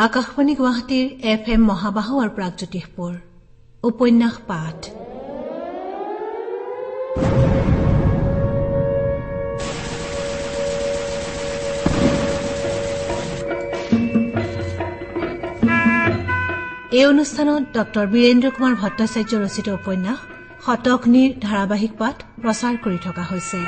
আকাশবাণী গুৱাহাটীৰ FM মহাবাহু আৰু প্ৰাগজ্যোতিষপুৰ উপন্যাস পাঠ এই অনুষ্ঠানত ডক্টৰ বীৰেন্দ্ৰ কুমাৰ ভট্টাচাৰ্য ৰচিত উপন্যাস শতগ্নিৰ ধাৰাবাহিক পাঠ প্ৰচাৰ কৰি থকা হৈছে।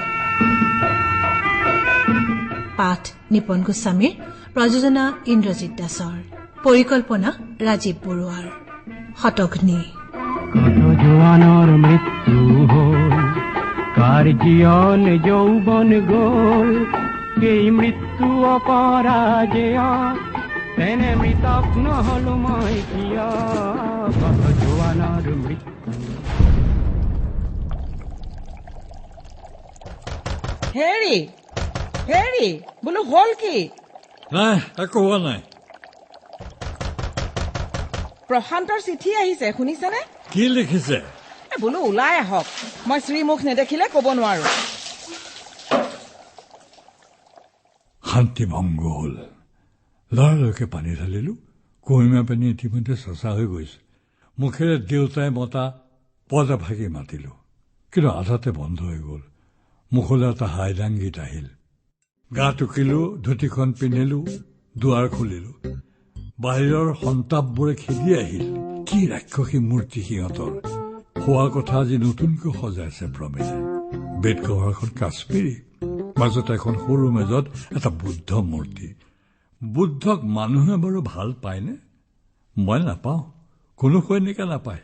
পাঠ নিপন গোস্বামীৰ, প্ৰযোজনা ইন্দ্ৰজিৎ দাসৰ, পৰিকল্পনা ৰাজীৱ বৰুৱাৰ। শতগ্নি। কত জোৱানৰ মৃত্যু হ'ল, কাৰ জীৱন যৌৱন গ'ল, এই মৃত্যু অপৰাজেয়, তেনে মৃতক নহলো মই কিয়, কত জোৱানৰ মৃত্যু। হেৰি হেৰি বোলো হ'ল কি? নাই, একো হোৱা নাই। প্ৰশান্তৰ চিঠি আহিছে, শুনিছেনে? কি লিখিছে? বোলো ওলাই আহক, মই শ্ৰীমুখ নেদেখিলে কব নোৱাৰো। শান্তি ভংগ হ'ল। লৰালৰিকে পানী ঢালিলো। কুঁহিমা পানী ইতিমধ্যে চঁচা হৈ গৈছে। মুখেৰে দেউতাই মতা পদা ভাগি মাতিলো, কিন্তু আধাতে বন্ধ হৈ গ'ল। মুখলৈ এটা হাইলাং গীত আহিল। গা টুকিলো, ধুতিখন পিন্ধিলো, দুৱাৰ খুলিলো। বাহিৰৰ সন্তাপবোৰে খেদি আহিল। কি ৰাক্ষসী মূৰ্তি সিহঁতৰ। শোৱা কথা আজি নতুনকৈ সজাইছে প্ৰমীলে। বেড কভাৰখন কাশ্মীৰী, মাজত এখন সৰু মেজত এটা বুদ্ধ মূৰ্তি। বুদ্ধক মানুহে বাৰু ভাল পায়নে? মই নাপাওঁ, কোনো সৈনিকে নাপায়।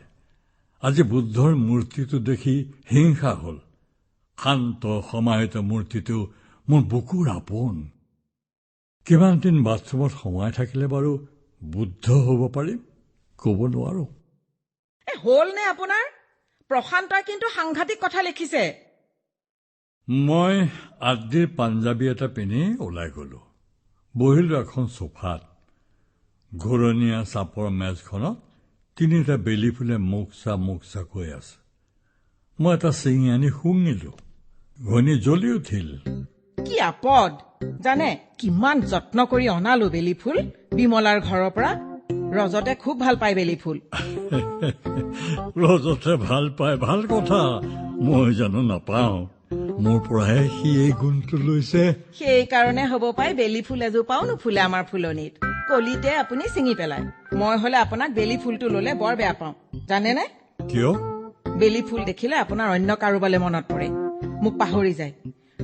আজি বুদ্ধৰ মূৰ্তিটো দেখি হিংসা হ'ল। শান্ত সমাহিত মূৰ্তিটো মোৰ বুকুৰ আপোন। কিমান দিন বাথৰুমত সোমাই থাকিলে বাৰু বুদ্ধ হ'ব পাৰিম, কব নোৱাৰো। হ'ল নে আপোনাৰ? প্ৰশান্তই কিন্তু সাংঘাতিক কথা লিখিছে। মই আদিৰ পাঞ্জাবী এটা পিন্ধি ওলাই গলো। বহিলো এখন চোফাত। ঘূৰণীয়া চাপৰ মেজখনত তিনিটা বেলি ফুলে মুকচা কৈ আছে। মই এটা চিঙি আনি শুঙিলো। ঘনী জ্বলি উঠিল। কি আপদ জানে, কিমান যত্ন কৰি অনালো বেলি ফুল বিমলাৰ ঘৰৰ পৰা। ৰজতে খুব ভাল পায় বেলি ফুল। ৰজতে ভাল পায়, ভাল কথা। মই জানো নাপাওঁ। মোৰ পৰাহে সি এই গুণটো লৈছে। সেইকাৰণে হ'ব পাই বেলি ফুল এজোপাও নুফুলে আমাৰ ফুলনিত। কলিতে আপুনি ছিঙি পেলায়। মই হলে আপোনাক বেলি ফুলটো ললে বৰ বেয়া পাওঁ, জানেনে? কিয়? বেলি ফুল দেখিলে আপোনাৰ অন্য কাৰোবালৈ মনত পৰে, মোক পাহৰি যায়,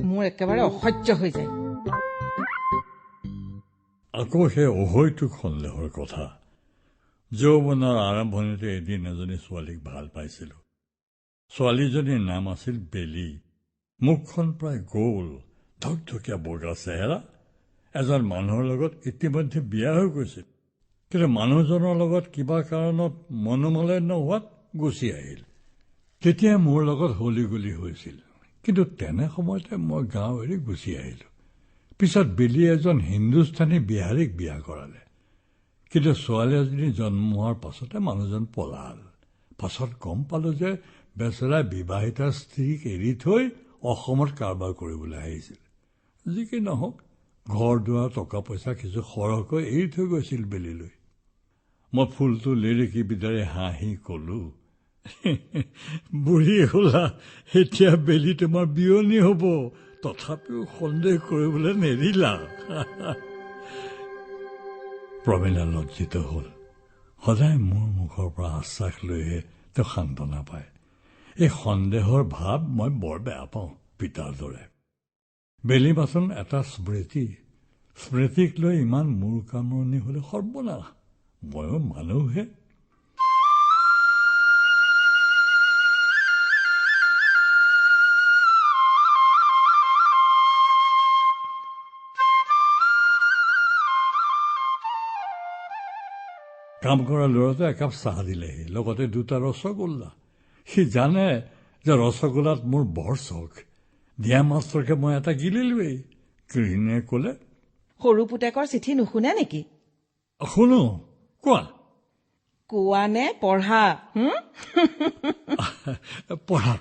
মোৰ একেবাৰে অসহ্য হৈ যায়। আকৌ সেই অহৈতুক সন্দেহৰ কথা। যৌৱনৰ আৰম্ভণিতে এদিন এজনী ছোৱালীক ভাল পাইছিলো। ছোৱালীজনীৰ নাম আছিল বেলি। মুখখন প্ৰায় গোল, ধকধকীয়া বগা চেহেৰা। এজন মানুহৰ লগত ইতিমধ্যে বিয়া হৈ গৈছিল, কিন্তু মানুহজনৰ লগত কিবা কাৰণত মনোমালিন্য হোৱাত গুচি আহিল। তেতিয়া মোৰ লগত হলিগলি হৈছিল, কিন্তু তেনে সময়তে মই গাঁও এৰি গুচি আহিলো। পিছত বেলি এজন হিন্দুস্তানী বিহাৰীক বিয়া কৰালে, কিন্তু ছোৱালী এজনী জন্ম হোৱাৰ পাছতে মানুহজন পলাল। পাছত গম পালো যে বেচেৰা বিবাহিতা স্ত্ৰীক এৰি থৈ অসমত কাৰবাৰ কৰিবলৈ আহিছিল। যি কি নহওক, ঘৰ দুৱাৰ টকা পইচা কিছু সৰহকৈ এৰি থৈ গৈছিল বেলিলৈ। মই ফুলটো লিৰিকি বিদাৰে হাঁহি কলো, বুঢ়ী হলা, এতিয়া বেলি তোমাৰ বিয়নী হব, তথাপিও সন্দেহ কৰিবলৈ নেৰিলা। প্ৰমীলা লজ্জিত হল। সদায় মোৰ মুখৰ পৰা আশ্বাস লৈহে তেওঁ সান্তনা পায়। এই সন্দেহৰ ভাৱ মই বৰ বেয়া পাওঁ, পিতাৰ দৰে। বেলি বাচন এটা স্মৃতি। স্মৃতিক লৈ ইমান মূৰ কামৰণি হলে সৰ্বনাশ। ময়ো মানুহে। কাম কৰা ল'ৰাটো একাপ চাহ দিলেহি, লগতে দুটা ৰসগোল্লা। সি জানে যে ৰসগোল্লাত মোৰ বৰ চখ। দিয়া মাত্ৰকে মই এটা গিলিলোৱেই। গৃহিণীয়ে কলে, সৰু পুতেকৰ চিঠি নুশুনে নেকি? শুনো, কোৱা। কোৱা নে পঢ়া? পঢ়া।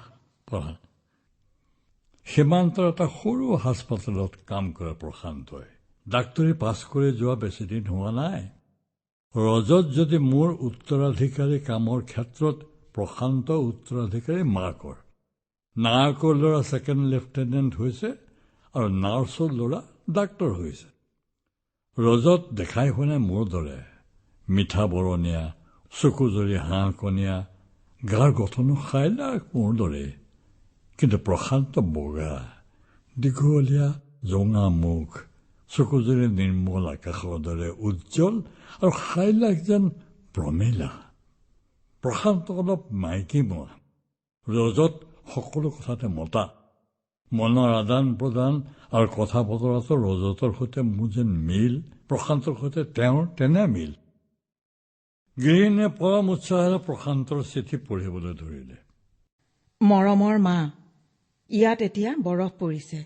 সীমান্তৰ এটা সৰু হাস্পাতালত কাম কৰা প্ৰশান্তই ডাক্তৰী পাছ কৰি যোৱা বেছিদিন হোৱা নাই। ৰজত যদি মোৰ উত্তৰাধিকাৰী কামৰ ক্ষেত্ৰত প্ৰশান্ত উত্তৰাধিকাৰী মাকৰ, নায়কৰ ল'ৰা ছেকেণ্ড লেফটেনেণ্ট হৈছে আৰু নাৰ্ছৰ ল'ৰা ডাক্তৰ হৈছে। ৰজত দেখাই শুনাই মোৰ দৰে মিঠা বৰণীয়া, চকুজৰি হাঁহ কণীয়া, গাৰ গঠনো খাইলাক মোৰ দৰে, কিন্তু প্ৰশান্ত বগা, দীঘলীয়া জঙা মুখ, চকুজৰি নিৰ্মল আকাশৰ দৰে উজ্জ্বল আৰু খাইলাক যেন প্ৰমীলা। প্ৰশান্ত অলপ মাইকী মোৱা। ৰজত সকলো কথাতে মতা। মনৰ আদান প্ৰদান আৰু কথা বতৰাটো ৰজতৰ সৈতে মোৰ যেন মিল, প্ৰশান্তৰ সৈতে তেওঁৰ তেনে মিল। গৃহিণীয়ে পৰম উৎসাহেৰে প্ৰশান্তৰ চিঠি পঢ়িবলৈ ধৰিলে। মৰমৰ মা, ইয়াত এতিয়া বৰফ পৰিছে।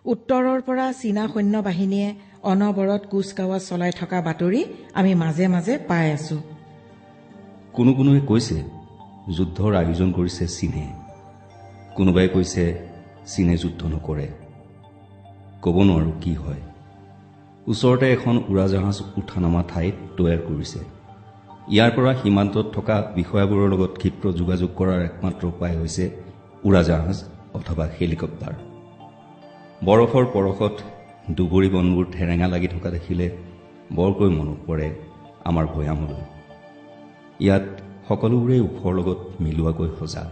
উত্তৰৰ পৰা চীনা সৈন্য বাহিনীয়ে অনবৰত কুচকাৱাজ চলাই থকা বাতৰি আমি মাজে মাজে পাই আছো। কোনো কোনোৱে কৈছে যুদ্ধৰ আয়োজন কৰিছে চীনে, কোনোবাই কৈছে চীনে যুদ্ধ নকৰে। ক'ব নোৱাৰো কি হয়। ওচৰতে এখন উৰাজাহাজ উঠানামা ঠাইত তৈয়াৰ কৰিছে। ইয়াৰ পৰা সীমান্তত থকা বিষয়াবোৰৰ লগত ক্ষিপ্ৰ যোগাযোগ কৰাৰ একমাত্ৰ উপায় হৈছে উৰাজাহাজ অথবা হেলিকপ্টাৰ। বৰফৰ পৰশত দুবৰি বনবোৰ ঠেৰেঙা লাগি থকা দেখিলে বৰকৈ মনত পৰে আমাৰ ভৈয়ামলৈ। ইয়াত সকলোবোৰে ওখৰ লগত মিলোৱাকৈ সজা।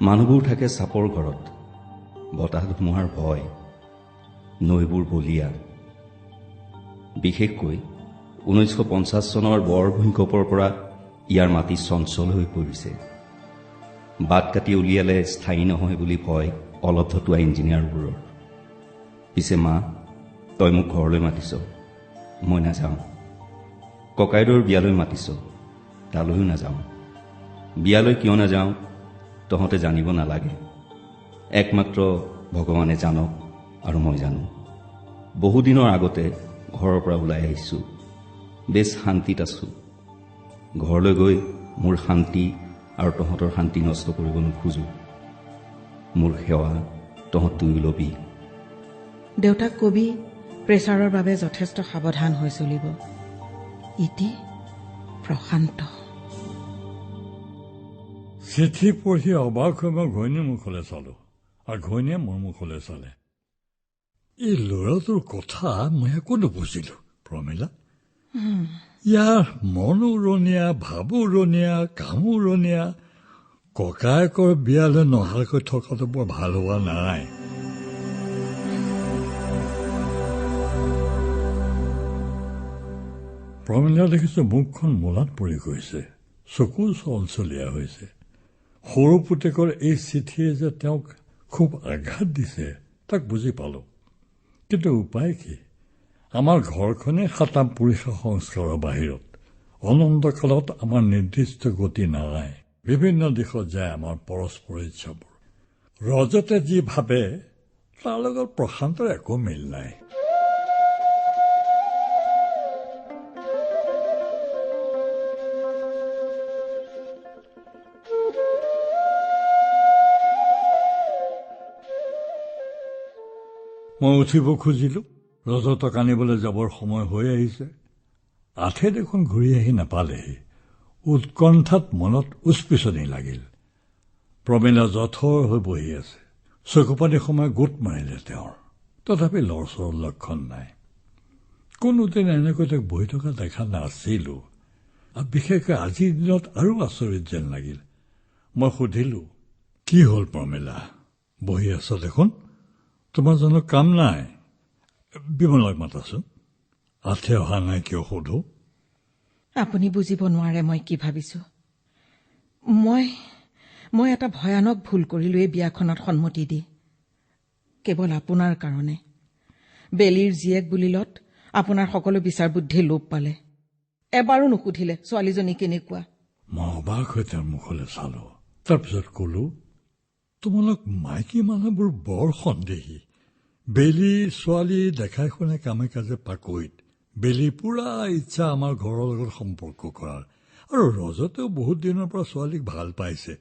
মানুহবোৰ থাকে চাপৰ ঘৰত, বতাহ ধুমুহাৰ ভয়, নৈবোৰ বলিয়া। বিশেষকৈ 1950 চনৰ বৰ ভূমিকম্পৰ পৰা ইয়াৰ মাটি চঞ্চল হৈ পৰিছে। বাট কাটি উলিয়ালে স্থায়ী নহয় বুলি ভয় অলপ ধতুৱা ইঞ্জিনিয়াৰবোৰৰ। পিছে মা, তই মোক ঘৰলৈ মাতিছ, মই নাযাওঁ। ককাইদেউৰ বিয়ালৈ মাতিছ, তালৈও নাযাওঁ। বিয়ালৈ কিয় নাযাওঁ তহঁতে জানিব নালাগে। একমাত্ৰ ভগৱানে জানক আৰু মই জানো। বহুদিনৰ আগতে ঘৰৰ পৰা ওলাই আহিছোঁ, বেছ শান্তিত আছোঁ। ঘৰলৈ গৈ মোৰ শান্তি আৰু তহঁতৰ শান্তি নষ্ট কৰিব নোখোজো। মোৰ সেৱা তহঁত তুই লবি। দেউতাক কবি প্ৰেছাৰৰ বাবে যথেষ্ট সাৱধান হৈ চলিব। ইতি প্ৰশান্ত। চিঠি পঢ়ি অবাক হৈ মই ঘৈণীৰ মুখলৈ চালো আৰু ঘৈণীয়ে মোৰ মুখলৈ চালে। এই ল'ৰাটোৰ কথা মই একো নুবুজিলো প্ৰমীলা। ইয়াৰ মন উৰণীয়া, ভাব উৰণীয়া, কাম উৰণীয়া। ককায়েকৰ বিয়ালৈ নহাকৈ থকাটো বৰ ভাল হোৱা নাই। প্ৰমীলা দেখিছো মুখখন মূলাত পৰি গৈছে, চকু চলচলীয়া হৈছে। সৰু পুতেকৰ এই চিঠিয়ে যে তেওঁক খুব আঘাত দিছে তাক বুজি পালো। কিন্তু উপায় কি? আমাৰ ঘৰখনেই সাতাম পুৰুষৰ সংস্কাৰৰ বাহিৰত। অনন্তকালত আমাৰ নিৰ্দিষ্ট গতি নাই। বিভিন্ন দিশত যায় আমাৰ পৰস্পৰ ইচ্ছাবোৰ। ৰজতে যি ভাবে তাৰ লগত প্ৰশান্তৰ একো মিল নাই। মই উঠিব খুজিলো। ৰজতক আনিবলৈ যাবৰ সময় হৈ আহিছে। আঠে দেখোন ঘূৰি আহি নাপালেহি। উৎকণ্ঠাত মনত উচপিচনি লাগিল। প্ৰমীলা জঠৰ হৈ বহি আছে। চকুপানী সময় গোট মাৰিলে তেওঁৰ। তথাপি লৰচৰৰ লক্ষণ নাই। কোনোদিন এনেকৈ তাক বহি থকা দেখা নাছিলো। বিশেষকৈ আজিৰ দিনত আৰু আচৰিত যেন লাগিল। মই সুধিলো, কি হ'ল প্ৰমীলা? বহি আছ দেখোন, তোমাৰ জানো কাম নাই? বিমলাক মাতাচোন। আঠে অহা নাই কিয় সোধো? আপুনি বুজিব নোৱাৰে মই কি ভাবিছো। মই এটা ভয়ানক ভুল কৰিলো এই বিয়াখনত সন্মতি দি, কেৱল আপোনাৰ কাৰণে। বেলিৰ জীয়েক বুলিলত আপোনাৰ সকলো বিচাৰ বুদ্ধি লোপ পালে। এবাৰো নুসুধিলে ছোৱালীজনী কেনেকুৱা। মই অবাক হৈ তেওঁৰ মুখলৈ চালো। তাৰপিছত কলো, তোমালোক মাইকী মানুহবোৰ বৰ সন্দেহী। বেলি ছোৱালী দেখাই শুনে কামে কাজে পাকৈত। বেলি পুৰা ইচ্ছা আমাৰ ঘৰৰ লগত সম্পৰ্ক কৰাৰ, আৰু ৰজতেও বহুত দিনৰ পৰা ছোৱালীক ভাল পাইছে।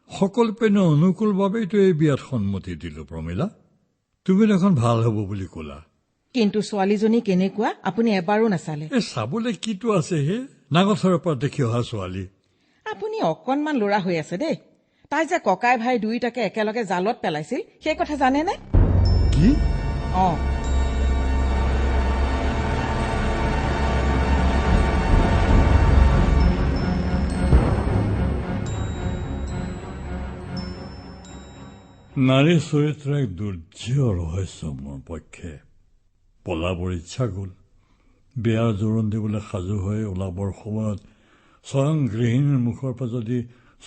সকলো পেনে অনুকূল বাবেইতো এই বিয়াত সন্মতি দিলো। প্ৰমীলা, তুমি দেখোন ভাল হব বুলি কলা। কিন্তু ছোৱালীজনী কেনেকুৱা আপুনি এবাৰো নাচালে। চাবলৈ কিটো আছে হে, নাঙঠৰৰ পৰা দেখি অহা ছোৱালী। আপুনি অকণমান ল'ৰা হৈ আছে দেই। তাই যে ককাই ভাই দুয়োটাকে একেলগে জালত পেলাইছিল সেই কথা জানেনে? কি? নাৰী চৰিত্ৰ এক দুৰ্য ৰহস্য মোৰ পক্ষে। পলাবৰ ইচ্ছা গ'ল। বিয়াৰ জোৰোণ দিবলৈ সাজু হৈ ওলাবৰ সময়ত স্বয়ং গৃহিণীৰ মুখৰ পৰা যদি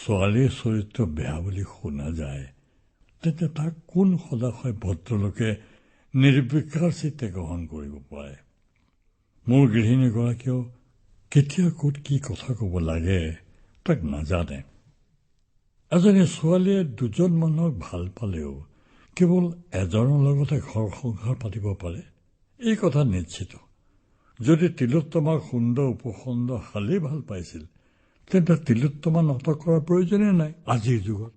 ছোৱালীৰ চৰিত্ৰ বেয়া বুলি শুনা যায়, তেন্তে তাক কোন সদাশয় ভদ্ৰলোকে নিৰ্বিকাৰ চিত্তে গ্ৰহণ কৰিব পাৰে? মোৰ গৃহিণীগৰাকীয়েও কেতিয়া ক'ত কি কথা ক'ব লাগে তাক নাজানে। এজনী ছোৱালীয়ে দুজন মানুহক ভাল পালেও কেৱল এজনৰ লগতে ঘৰ সংসাৰ পাতিব পাৰে, এই কথা নিশ্চিত। যদি তিলোত্তমাক সুন্দৰ উপসুন্দৰ হালেই ভাল পাইছিল, তেন্তে তিলোত্তমা নাটক কৰাৰ প্ৰয়োজনেই নাই আজিৰ যুগত।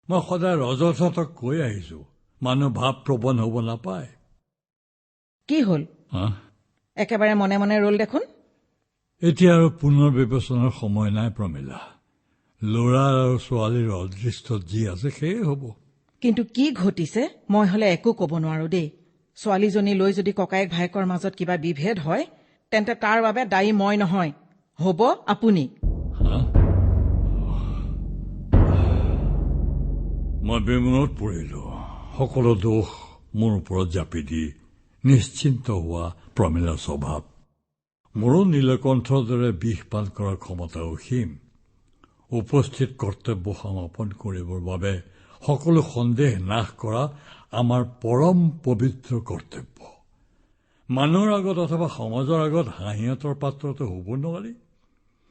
মই সদায় ৰজতক কৈ আহিছো, মানুহ ভাৱ প্ৰবণ হ'ব নাপায়। কি হ'ল? একেবাৰে মনে মনে ৰল দেখোন। এতিয়া আৰু পুনৰ বিবেচনাৰ সময় নাই প্ৰমীলা। ল'ৰা আৰু ছোৱালীৰ অদৃষ্টত যি আছে সেয়ে হ'ব। কিন্তু কি ঘটিছে মই হলে একো ক'ব নোৱাৰো দেই। ছোৱালীজনী লৈ যদি ককায়েক ভায়েকৰ মাজত কিবা বিভেদ হয়, তেন্তে তাৰ বাবে দায়ী মই নহয়, হ'ব আপুনি। মই বিমনত পৰিলো। সকলো দোষ মোৰ ওপৰত জাপি দি নিশ্চিন্ত হোৱা প্ৰমীলাৰ স্বভাৱ। মোৰো নীলকণ্ঠৰ দৰে বিষ পান কৰাৰ ক্ষমতা অসীম। উপস্থিত কৰ্তব্য সমাপন কৰিবৰ বাবে সকলো সন্দেহ নাশ কৰা আমাৰ পৰম পবিত্ৰ কৰ্তব্য। মানুহৰ আগত অথবা সমাজৰ আগত হাঁহিয়াতৰ পাত্ৰটো হ'ব নোৱাৰি।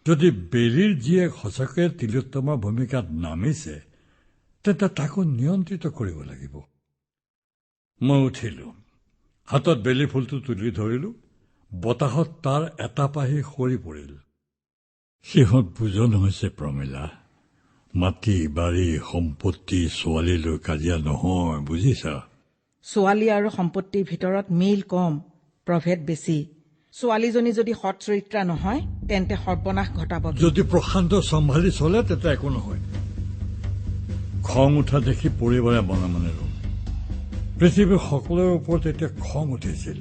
যদি বেলিৰ জীয়েক সঁচাকৈ তিলোত্তমাৰ ভূমিকাত নামিছে, তেন্তে তাকো নিয়ন্ত্ৰিত কৰিব লাগিব। মই উঠিলো, হাতত বেলি ফুলটো তুলি ধৰিলো। বতাহত তাৰ এটা পাহি সৰি পৰিল। সিহঁত বুজন হৈছে প্ৰমীলা। মাটি বাৰী সম্পত্তি ছোৱালীলৈ কাজিয়া নহয়, বুজিছা? ছোৱালী আৰু সম্পত্তিৰ ভিতৰত মিল কম, প্ৰভেদ বেছি। ছোৱালীজনী যদি সৎ চৰিত্ৰা নহয়, তেন্তে সৰ্বনাশ ঘটাব। যদি প্ৰশান্ত চম্ভালি চলে তেতিয়া একো নহয়। খং উঠা দেখি পৰিবাৰে মনে মনে ৰ'ল। পৃথিৱীৰ সকলোৰে ওপৰত এতিয়া খং উঠিছিল।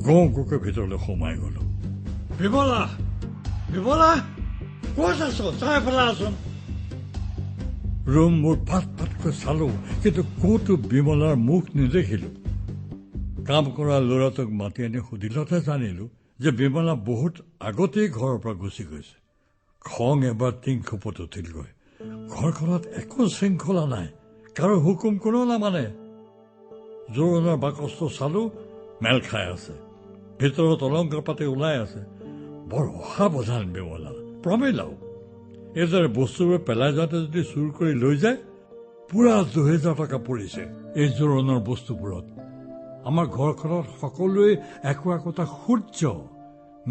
গওঁ গোকে ভিতৰলৈ সোমাই গলো। বিমলা, বিমলা, ক'ত আছ? চাই পেলাচোন। ৰুমবোৰ পাত পাতকৈ চালো, কিন্তু ক'তো বিমলাৰ মুখ নেদেখিলো। কাম কৰা ল'ৰাটোক মাতি আনি সুধিলতহে জানিলো যে বিমলা বহুত আগতেই ঘৰৰ পৰা গুচি গৈছে। খং এবাৰ টিংখোপত উঠিলগৈ। ঘৰখনত একো শৃংখলা নাই, কাৰো হুকুম কোনেও নামানে। জোৰোণৰ বাকচটো চালো, মেল খাই আছে। ভিতৰত অলংকাৰ পাতি ওলাই আছে। বৰ অসাৱধান বিমলা, প্ৰমীলাও। এইদৰে বস্তুবোৰ পেলাই যাওঁতে যদি চুৰ কৰি লৈ যায়, পুৰা 2000 টকা পৰিছে এই জোৰোণৰ বস্তুবোৰত। আমাৰ ঘৰখনত সকলোৱে একো একোটা সূৰ্য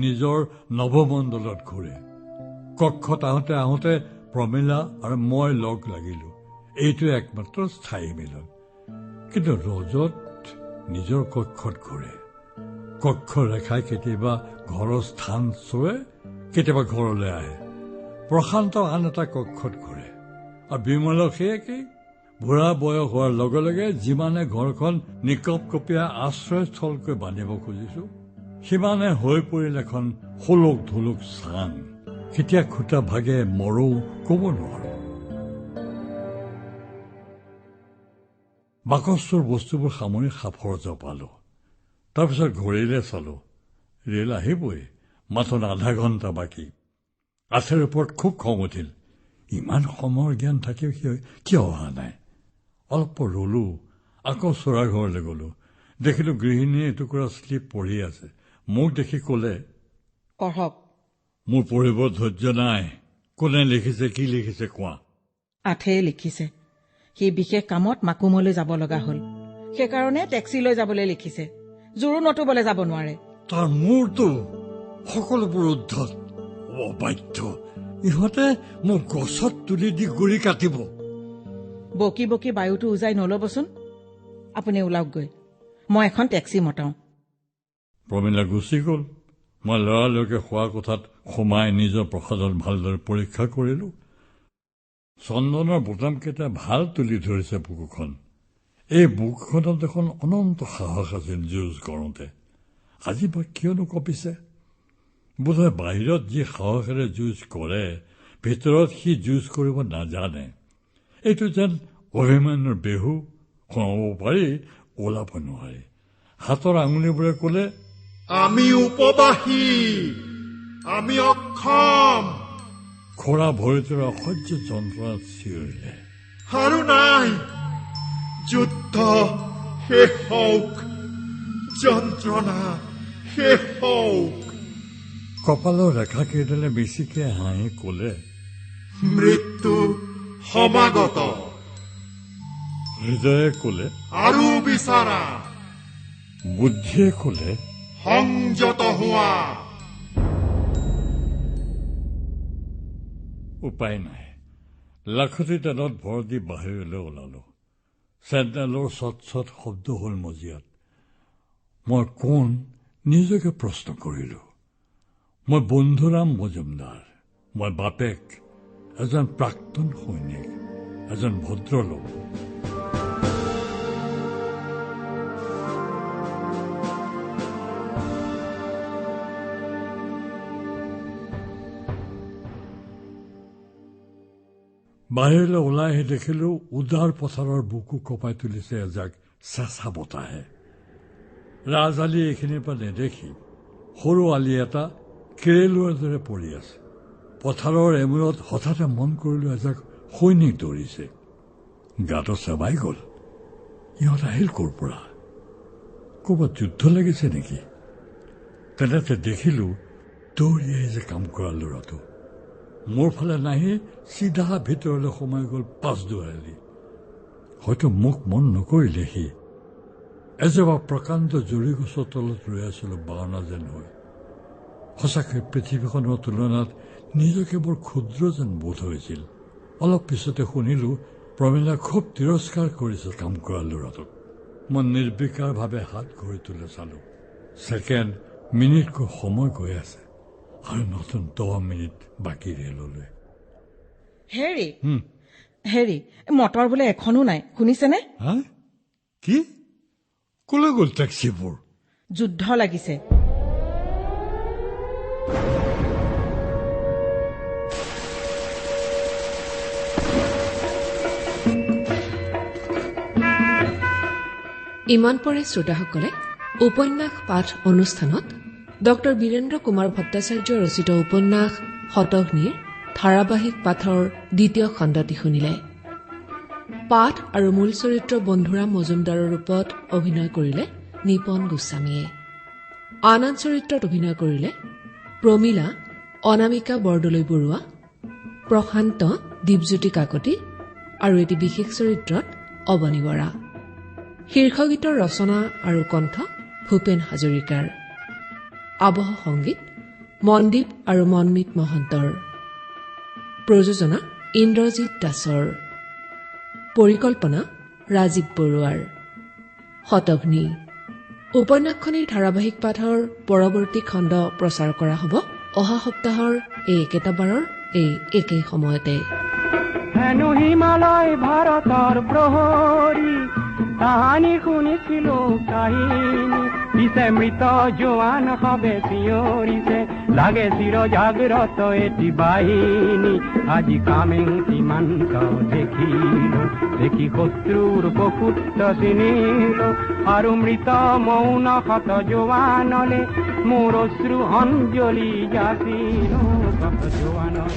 নিজৰ নৱমণ্ডলত ঘূৰে। কক্ষত আহোঁতে আহোঁতে প্ৰমীলা আৰু মই লগ লাগিলো। এইটো একমাত্ৰ স্থায়ী মিলন। কিন্তু ৰজত নিজৰ কক্ষত ঘূৰে। কক্ষ ৰেখাই কেতিয়াবা ঘৰৰ স্থান চোৱে, কেতিয়াবা ঘৰলৈ আহে। প্ৰশান্ত আন এটা কক্ষত ঘূৰে। আৰু বিমলা সেই একেই। বুঢ়া বয়স হোৱাৰ লগে লগে যিমানে ঘৰখন নিকপকপীয়া আশ্ৰয়স্থলকৈ বান্ধিব খুজিছো, সিমানে হৈ পৰিল এখন শোলক ধুলুক চাং। কেতিয়া খুটা ভাগে মৰো কব নোৱাৰো। বাকচটোৰ বস্তুবোৰ সামৰি সাফৰ জপালো। তাৰপিছত ঘড়ীলে চালো। ৰেল আহিবই, মাত্ৰ আধা ঘণ্টা বাকী। আছেৰ ওপৰত খুব খং উঠিল। ইমান সময়ৰ জ্ঞান থাকিও কিয় অহা নাই? অলপ ৰলো, আকৌ চোৰা ঘৰলৈ গলো। দেখিলো গৃহিণীয়ে এটুকুৰা শ্লিপ পঢ়ি আছে। মোক দেখি কলে, পঢ়ক। মোৰ পঢ়িব ধৈৰ্য নাই। কোনে লিখিছে, কি লিখিছে কোৱা? আঠেই লিখিছে। সি বিশেষ কামত মাকুমলৈ যাব লগা হল, সেইকাৰণে টেক্সি লৈ যাবলৈ লিখিছে। জোৰোণতো বলে যাব নোৱাৰে। তাৰ মূৰটো সকলোবোৰ উদ্ধত, অবাধ্য। ইহঁতে মোক গছত তুলি দি গুৰি কাটিব। বকি বকি বায়ুটো উজাই নলবচোন। আপুনি ওলাওক গৈ, মই এখন টেক্সি মতাও। প্ৰমীলা গুচি গ'ল। মই লৰালৰিকে খোৱা কোঠাত সোমাই নিজৰ প্ৰসাদত ভালদৰে পৰীক্ষা কৰিলো। চন্দনৰ বুটামকেইটা ভাল তুলি ধৰিছে বুকুখন। এই বুকুখনত দেখোন অনন্ত সাহস আছিল যুঁজ কৰোঁতে। আজি বা কিয়নো কঁপিছে? বোধহয় বাহিৰত যি সাহসেৰে যুঁজ কৰে, ভিতৰত সি যুঁজ কৰিব নাজানে। এইটো যেন অভিমানৰ বেহু, সোমাব পাৰি, ওলাব নোৱাৰি। হাতৰ আঙুলিবোৰে ক'লে, আমি উপবাসী, আমি অক্ষম। খোৰা ভৰিটোৰ অসহ্য যন্ত্ৰণাত চিঞৰিলে, আৰু নাই, যুদ্ধ শেষ হওক, যন্ত্ৰণা শেষ হওক। কপালৰ ৰেখা কেইডালে বেছিকে হাঁহি ক'লে, মৃত্যু সমাগত। হৃদয়ে ক'লে, আৰু বিচাৰা। বুদ্ধিয়ে ক'লে, সংযত হোৱা। উপায় নাই। লাখুটি তেলত ভৰ দি বাহিৰলৈ ওলালো। চেণ্ডেলৰ চট চট শব্দ হ'ল মজিয়াত। মই কোন নিজকে প্ৰশ্ন কৰিলো। মই বন্ধুৰাম মজুমদাৰ। মই বাপেক, এজন প্ৰাক্তন সৈনিক, এজন ভদ্ৰলোক। বাহিৰলৈ ওলাই আহি দেখিলো উদাৰ পথাৰৰ বুকু কঁপাই তুলিছে এজাক চেঁচা বতাহে। ৰাজআলি এইখিনিৰ পৰা নেদেখি সৰু আলি এটা কেৰেলোৱাৰ দৰে পৰি আছে। পথাৰৰ এমূৰত হঠাতে মন কৰিলো এজাক সৈনিক দৌৰিছে। গাটো চেবাই গ'ল। ইহঁত আহিল ক'ৰ পৰা? ক'ৰবাত যুদ্ধ লাগিছে নেকি? তেনেতে দেখিলো দৌৰি আহিছে কাম কৰা ল'ৰাটো। মোৰ ফালে নাহি চিধা ভিতৰলৈ সোমাই গ'ল পাছ দুৱাৰেদি। হয়তো মোক মন নকৰিলে সি। এজোপা প্ৰকাণ্ড জৰি গছৰ তলত ৰৈ আছিলো বাওনা যেন হৈ। সঁচাকৈ পৃথিৱীখনৰ তুলনাত নিজকে বৰ ক্ষুদ্ৰ যেন বোধ হৈছিল। অলপ পিছতে শুনিলো প্ৰমীলা খুব তিৰস্কাৰ কৰিছে কাম কৰা ল'ৰাটোক। মই নিৰ্বিকাৰভাৱে হাত ঘূৰি তুলি চালো। ছেকেণ্ড, মিনিটকৈ সময় গৈ আছে আৰু নতুন 10 মিনিট বাকী ৰেললৈ। হেৰি, মটৰ বোলে এখনো নাই, শুনিছেনে? কি কলৈ গ'ল টেক্সিবোৰ? যুদ্ধ লাগিছে। ইমান পৰে শ্ৰোতাসকলে উপন্যাস পাঠ অনুষ্ঠানত ডক্টৰ বীৰেন্দ্ৰ কুমাৰ ভট্টাচাৰ্য ৰচিত উপন্যাস শতঘ্নীৰ ধাৰাবাহিক পাঠৰ দ্বিতীয় খণ্ডটি শুনিলে। পাঠ আৰু মূল চৰিত্ৰ বন্ধুৰাম মজুমদাৰৰ ৰূপত অভিনয় কৰিলে নিপন গোস্বামীয়ে। আন আন চৰিত্ৰত অভিনয় কৰিলে প্ৰমীলা অনামিকা বৰদলৈ বৰুৱা, প্ৰশান্ত দীপজ্যোতি কাকতি আৰু এটি বিশেষ চৰিত্ৰত অৱনী বৰা। শীৰ্ষগীতৰ ৰচনা আৰু কণ্ঠ ভূপেন হাজৰিকাৰ। আবহ সংগীত মনদীপ আৰু মনমিত মহন্তৰ। প্ৰযোজনা ইন্দ্ৰজিৎ দাসৰ। পৰিকল্পনা ৰাজীৱ বৰুৱাৰ। শতঘ্নী উপন্যাসখনিৰ ধাৰাবাহিক পাঠৰ পৰৱৰ্তী খণ্ড প্ৰচাৰ কৰা হ'ব অহা সপ্তাহৰ এই একেটা বাৰৰ এই একেই সময়তে। হেনো হিমালয় ভাৰতৰ প্ৰহৰী তাহানি শুনিছিলো কাহিনী, পিছে মৃত জোৱান হবে চিঞৰিছে, লাগে চিৰ জাগ্ৰত এটি বাহিনী। আজি কামেং সীমান্ত দেখিলো, দেখি শত্ৰুৰ প্ৰকৃত চিনিলো, আৰু মৃত মৌন শত জোৱানলে মোৰ অশ্ৰু অঞ্জলি যাচিলো। জোৱানৰ